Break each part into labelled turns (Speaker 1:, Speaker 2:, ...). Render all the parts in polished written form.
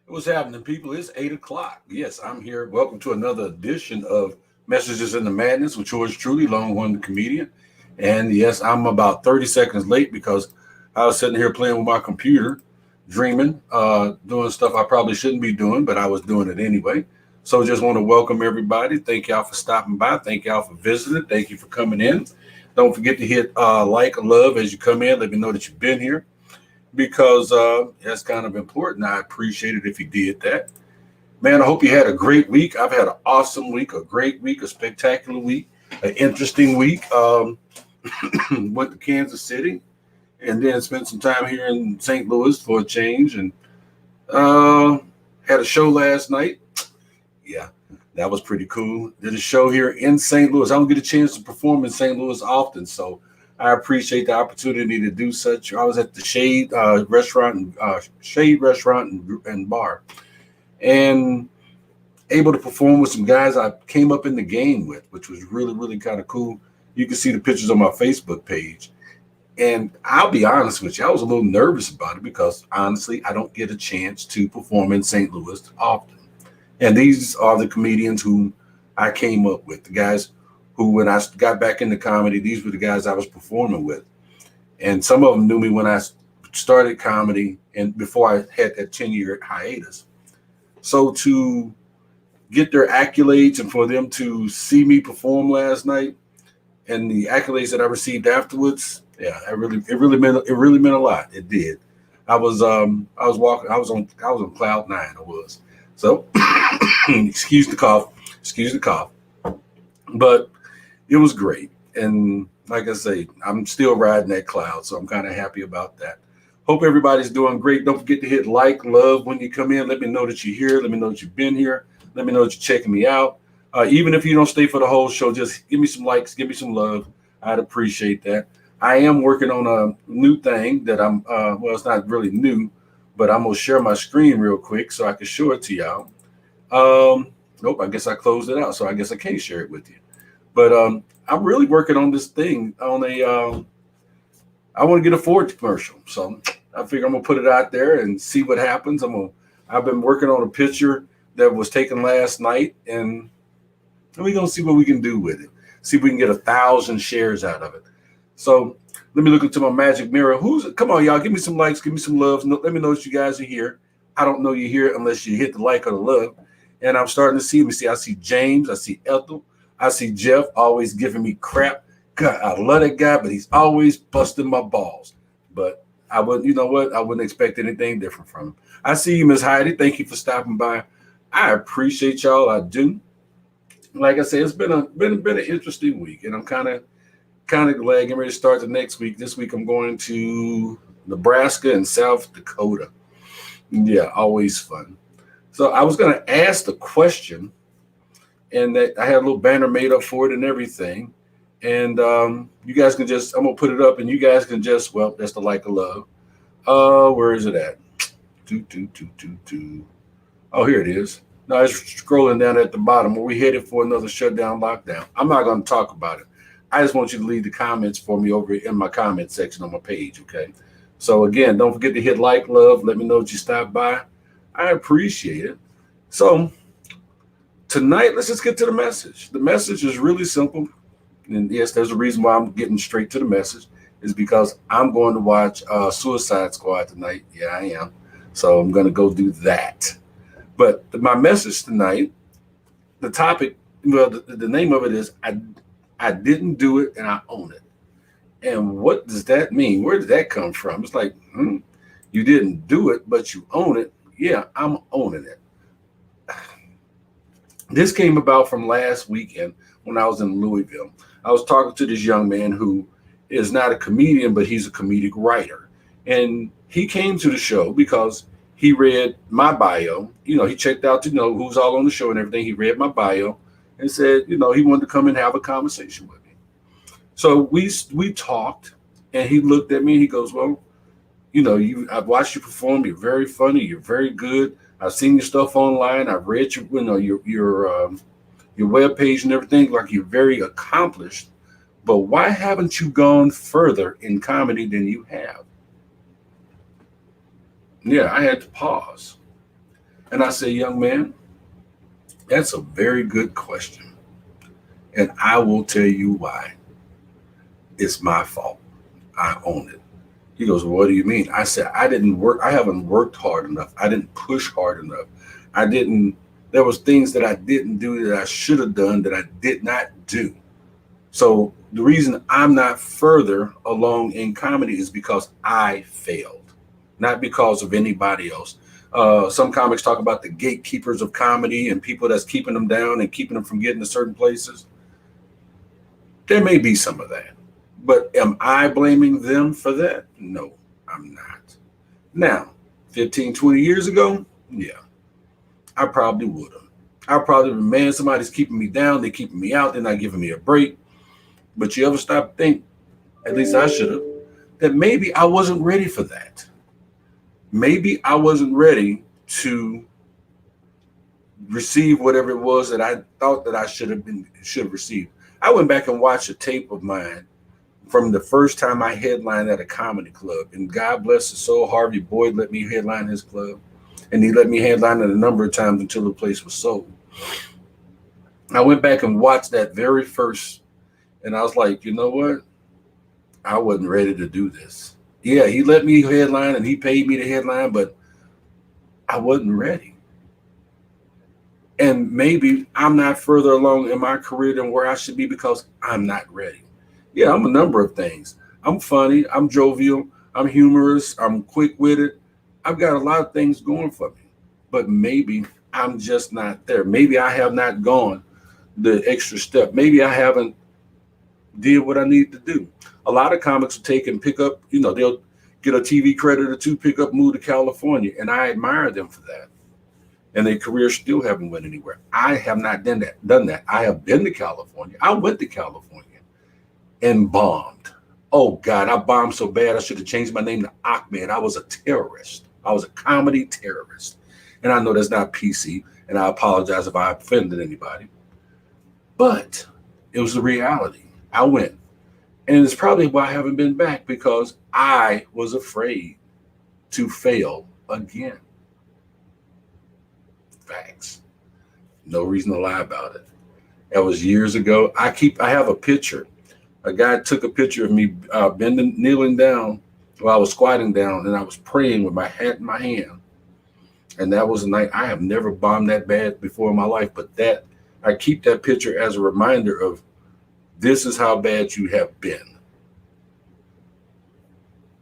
Speaker 1: What's happening, people? It's 8 o'clock. Yes, I'm here. Welcome to another edition of Messages in the Madness with yours truly, Longhorn the Comedian. And yes, I'm about 30 seconds late because I was sitting here playing with my computer, dreaming, doing stuff I probably shouldn't be doing, but I was doing it anyway. So just want to welcome everybody. Thank y'all for stopping by. Thank y'all for visiting. Thank you for coming in. Don't forget to hit like or love as you come in. Let me know that you've been here because that's kind of important. I appreciate it if you did that. Man, I hope you had a great week. I've had an awesome week, a great week, a spectacular week, an interesting week. Went to Kansas City and then spent some time here in St. Louis for a change and uh, had a show last night. Yeah, that was pretty cool. Did a show here in St. Louis. I don't get a chance to perform in St. Louis often, so I appreciate the opportunity to do such. I was at the Shade Restaurant and Bar, and able to perform with some guys I came up in the game with, which was really, really kind of cool. You can see the pictures on my Facebook page. And I'll be honest with you, I was a little nervous about it because honestly, I don't get a chance to perform in St. Louis often. And these are the comedians who I came up with, the guys who, when I got back into comedy, these were the guys I was performing with. And some of them knew me when I started comedy and before I had that 10-year hiatus. So to get their accolades and for them to see me perform last night and the accolades that I received afterwards, yeah, it really meant a lot. It did. I was on cloud nine. I was. So excuse the cough, but it was great. And like I say, I'm still riding that cloud, so I'm kind of happy about that. Hope everybody's doing great. Don't forget to hit like, love when you come in. Let me know that you're here. Let me know that you've been here. Let me know that you're checking me out. Even if you don't stay for the whole show, just give me some likes, give me some love. I'd appreciate that. I am working on a new thing that well, it's not really new, but I'm going to share my screen real quick so I can show it to y'all. Nope, I guess I closed it out, so I guess I can't share it with you. But I'm really working on this thing on I want to get a Ford commercial, so I figure I'm gonna put it out there and see what happens. I've been working on a picture that was taken last night, and we're gonna see what we can do with it. See if we can get 1,000 shares out of it. So let me look into my magic mirror. Come on, y'all? Give me some likes, give me some loves. Let me know that you guys are here. I don't know you're here unless you hit the like or the love. And I'm starting to see. Let me see. I see James. I see Ethel. I see Jeff always giving me crap. God, I love that guy, but he's always busting my balls. But I wouldn't, you know what? I wouldn't expect anything different from him. I see you, Miss Heidi. Thank you for stopping by. I appreciate y'all. I do. Like I said, it's been an interesting week, and I'm kind of glad getting ready to start the next week. This week I'm going to Nebraska and South Dakota. Yeah, always fun. So I was going to ask the question, and that I had a little banner made up for it and everything. And you guys can just, I'm gonna put it up, and you guys can just, well, that's the like of love. Where is it at? Oh, here it is. No, it's scrolling down at the bottom. Are we headed for another shutdown lockdown? I'm not gonna talk about it. I just want you to leave the comments for me over in my comment section on my page, okay? So again, don't forget to hit like, love. Let me know that you stopped by. I appreciate it. So tonight, let's just get to the message. The message is really simple. And yes, there's a reason why I'm getting straight to the message, is because I'm going to watch Suicide Squad tonight. Yeah, I am. So I'm going to go do that. But my message tonight, the topic, well, the name of it is I didn't do it and I own it. And what does that mean? Where did that come from? It's like, you didn't do it, but you own it. Yeah, I'm owning it. This came about from last weekend when I was in Louisville. I was talking to this young man who is not a comedian, but he's a comedic writer. And he came to the show because he read my bio. You know, he checked out to know who's all on the show and everything. He read my bio and said, he wanted to come and have a conversation with me. So we talked, and he looked at me and he goes, well, I've watched you perform. You're very funny. You're very good. I've seen your stuff online. I've read your web page and everything. Like, you're very accomplished. But why haven't you gone further in comedy than you have? Yeah, I had to pause. And I say, young man, that's a very good question. And I will tell you why. It's my fault. I own it. He goes, well, what do you mean? I said, I didn't work. I haven't worked hard enough. I didn't push hard enough. I didn't, there was things that I didn't do that I should have done that I did not do. So the reason I'm not further along in comedy is because I failed, not because of anybody else. Some comics talk about the gatekeepers of comedy and people that's keeping them down and keeping them from getting to certain places. There may be some of that. But am I blaming them for that? No, I'm not. Now, 15, 20 years ago, yeah, I probably would have. I probably been, man, somebody's keeping me down. They're keeping me out. They're not giving me a break. But you ever stop to think, at least I should have, that maybe I wasn't ready for that. Maybe I wasn't ready to receive whatever it was that I thought that I should have received. I went back and watched a tape of mine from the first time I headlined at a comedy club. And God bless his soul, Harvey Boyd let me headline his club. And he let me headline it a number of times until the place was sold. I went back and watched that very first, and I was like, you know what? I wasn't ready to do this. Yeah, he let me headline and he paid me to headline, but I wasn't ready. And maybe I'm not further along in my career than where I should be because I'm not ready. Yeah, I'm a number of things. I'm funny, I'm jovial, I'm humorous, I'm quick-witted. I've got a lot of things going for me, but maybe I'm just not there. Maybe I have not gone the extra step. Maybe I haven't did what I need to do. A lot of comics will take and pick up, they'll get a TV credit or two, pick up, move to California, and I admire them for that. And their careers still haven't went anywhere. I have not done that. I have been to California. I went to California and bombed. Oh God, I bombed so bad I should have changed my name to Ahmed. I was a terrorist. I was a comedy terrorist. And I know that's not PC, and I apologize if I offended anybody. But it was the reality. I went. And it's probably why I haven't been back, because I was afraid to fail again. Facts. No reason to lie about it. That was years ago. I have a picture. A guy took a picture of me kneeling down while I was squatting down, and I was praying with my hat in my hand. And that was a night. I have never bombed that bad before in my life, but I keep that picture as a reminder of this is how bad you have been.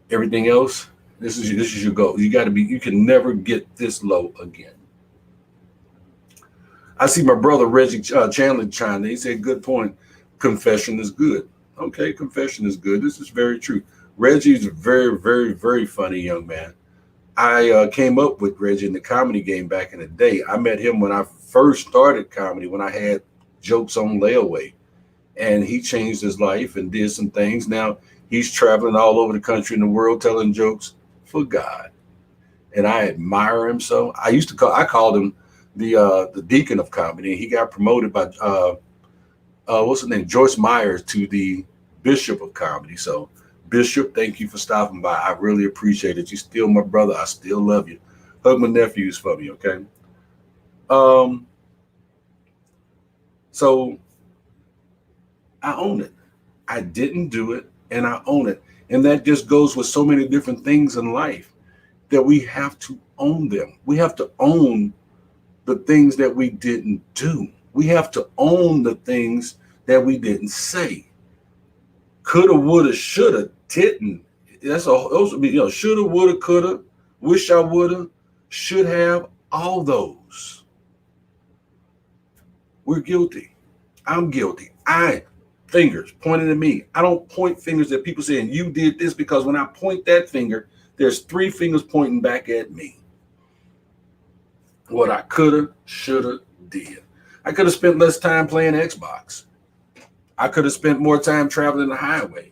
Speaker 1: Everything else, this is your goal. You can never get this low again. I see my brother Reggie Chandler chime in. He said, good point. Confession is good. Okay, confession is good. This is very true. Reggie's a very, very, very funny young man. I came up with Reggie in the comedy game back in the day. I met him when I first started comedy, when I had jokes on layaway. And he changed his life and did some things. Now he's traveling all over the country and the world telling jokes for God. And I admire him so. I called him the deacon of comedy. And he got promoted by what's his name? Joyce Myers to the bishop of comedy. So Bishop, thank you for stopping by. I really appreciate it. You're still my brother. I still love you. Hug my nephews for me, okay? So I own it. I didn't do it, and I own it. And that just goes with so many different things in life that we have to own them. We have to own the things that we didn't do. We have to own the things that we didn't say. Coulda, woulda, shoulda, didn't. Those would be, shoulda, woulda, coulda, wish I woulda, should have, all those. We're guilty. I'm guilty. Fingers pointing at me. I don't point fingers at people saying you did this, because when I point that finger, there's 3 fingers pointing back at me. What I coulda, shoulda, did. I could have spent less time playing Xbox. I could have spent more time traveling the highway.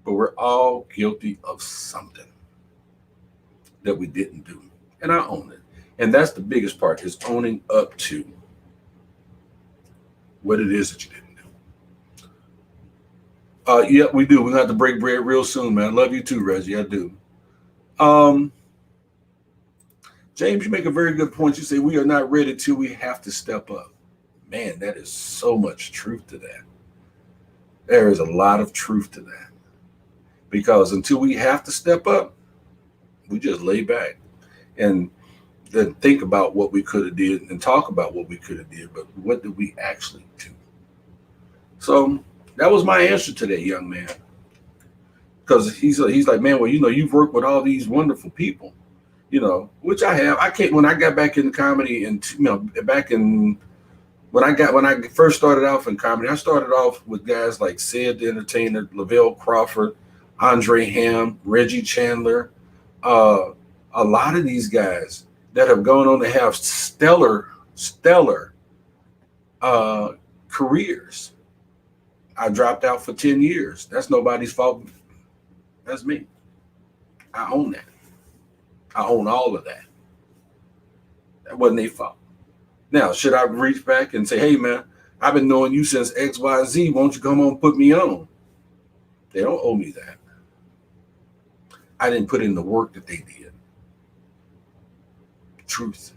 Speaker 1: But we're all guilty of something that we didn't do. And I own it. And that's the biggest part, is owning up to what it is that you didn't do. Yeah, we do. We're going to have to break bread real soon, man. Love you too, Reggie. I do. James, you make a very good point. You say we are not ready till we have to step up. Man, that is so much truth to that. There is a lot of truth to that. Because until we have to step up, we just lay back and then think about what we could have did and talk about what we could have did, but what did we actually do? So that was my answer to that young man. Because he's like, man, well, you've worked with all these wonderful people, which I have. I can't. When I got back into comedy, and back in when I first started off in comedy, I started off with guys like Sid the Entertainer, Lavelle Crawford, Andre Hamm, Reggie Chandler, a lot of these guys that have gone on to have stellar careers. I dropped out for 10 years. That's nobody's fault. That's me. I own that. I own all of that. That wasn't their fault. Now, should I reach back and say, hey, man, I've been knowing you since XYZ. Won't you come on and put me on? They don't owe me that. I didn't put in the work that they did. Truth.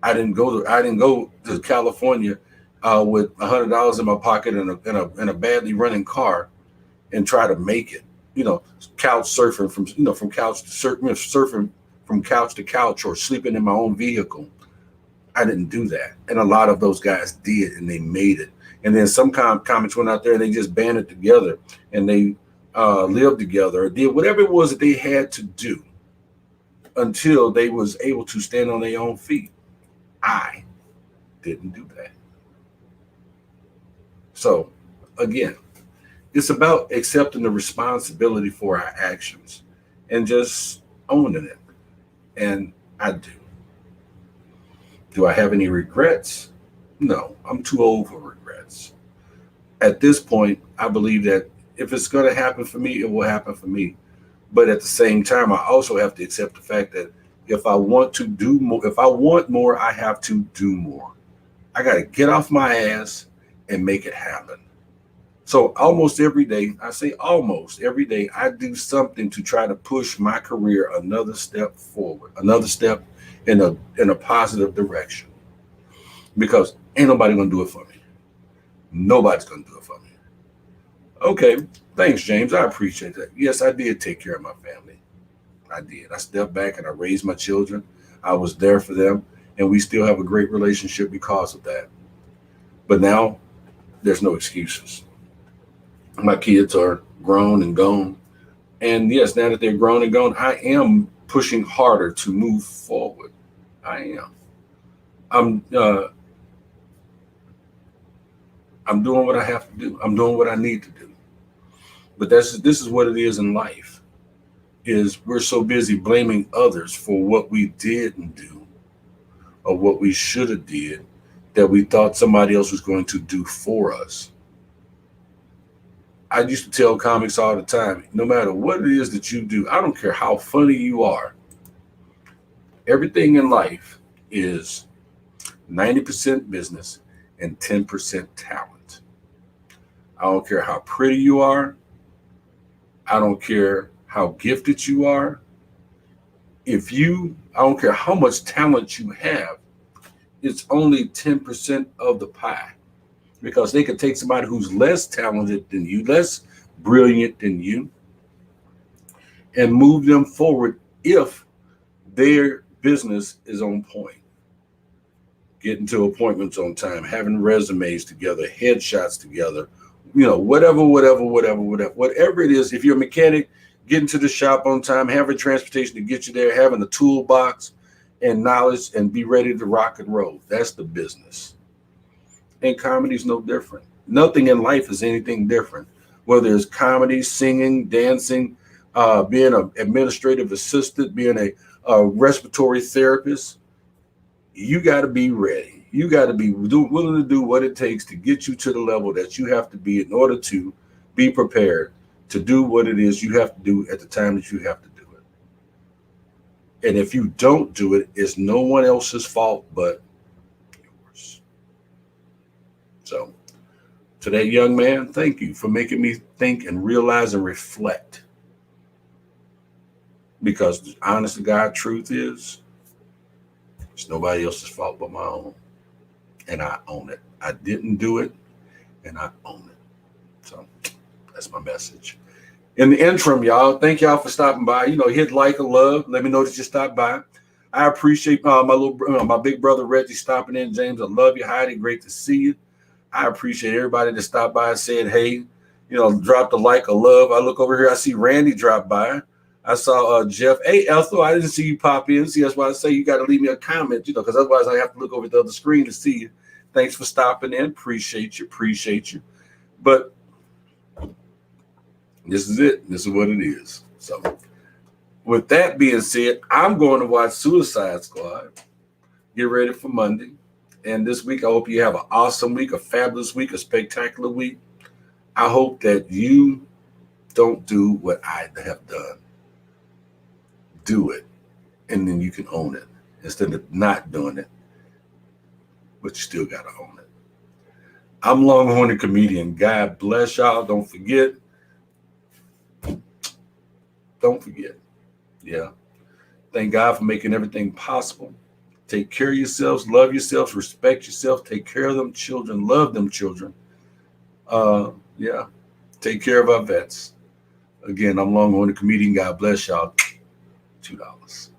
Speaker 1: I didn't go to California with $100 in my pocket and a badly running car and try to make it. Couch surfing from couch to surfing from couch to couch or sleeping in my own vehicle. I didn't do that, and a lot of those guys did, and they made it. And then some comics went out there and they just banded together and they lived together or did whatever it was that they had to do until they was able to stand on their own feet. I didn't do that. So again, it's about accepting the responsibility for our actions and just owning it. And I do. Do I have any regrets? No, I'm too old for regrets. At this point, I believe that if it's going to happen for me, it will happen for me. But at the same time, I also have to accept the fact that if I want to do more, if I want more, I have to do more. I got to get off my ass and make it happen. So almost every day, I say almost every day, I do something to try to push my career another step forward, another step in a positive direction. Because ain't nobody gonna do it for me. Nobody's gonna do it for me. Okay, thanks, James. I appreciate that. Yes, I did take care of my family. I did. I stepped back and I raised my children. I was there for them, and we still have a great relationship because of that. But now there's no excuses. My kids are grown and gone. And yes, now that they're grown and gone, I am pushing harder to move forward. I am. I'm doing what I have to do. I'm doing what I need to do. But this is what it is in life. Is we're so busy blaming others for what we didn't do or what we should have did that we thought somebody else was going to do for us. I used to tell comics all the time, no matter what it is that you do, I don't care how funny you are. Everything in life is 90% business and 10% talent. I don't care how pretty you are. I don't care how gifted you are. I don't care how much talent you have, it's only 10% of the pie. Because they could take somebody who's less talented than you, less brilliant than you, and move them forward if their business is on point. Getting to appointments on time, having resumes together, headshots together, whatever it is. If you're a mechanic, getting to the shop on time, having transportation to get you there, having a toolbox and knowledge and be ready to rock and roll. That's the business. And comedy is no different. Nothing in life is anything different. Whether it's comedy, singing, dancing, being an administrative assistant, being a respiratory therapist, you got to be ready. You got to be willing to do what it takes to get you to the level that you have to be in order to be prepared to do what it is you have to do at the time that you have to do it. And if you don't do it, it's no one else's fault but yours. So, to that young man, thank you for making me think and realize and reflect because the honest to God truth is, it's nobody else's fault but my own. And I own it. I didn't do it, and I own it. So that's my message. In the interim, y'all, thank y'all for stopping by. Hit like or love. Let me know that you stopped by. I appreciate my big brother Reggie stopping in. James, I love you, Heidi. Great to see you. I appreciate everybody that stopped by and said, hey, drop the like or love. I look over here, I see Randy drop by. I saw Jeff. Hey, Ethel, I didn't see you pop in. See, that's why I say you got to leave me a comment, because otherwise I have to look over the other screen to see you. Thanks for stopping in. Appreciate you. But this is it. This is what it is. So with that being said, I'm going to watch Suicide Squad. Get ready for Monday. And this week, I hope you have an awesome week, a fabulous week, a spectacular week. I hope that you don't do what I have done. Do it, and then you can own it instead of not doing it, but you still got to own it. I'm Longhorn the Comedian. God bless y'all. Don't forget. Yeah. Thank God for making everything possible. Take care of yourselves, love yourselves, respect yourself, take care of them children, love them children. Yeah. Take care of our vets. Again, I'm Longhorn the Comedian. God bless y'all. $2.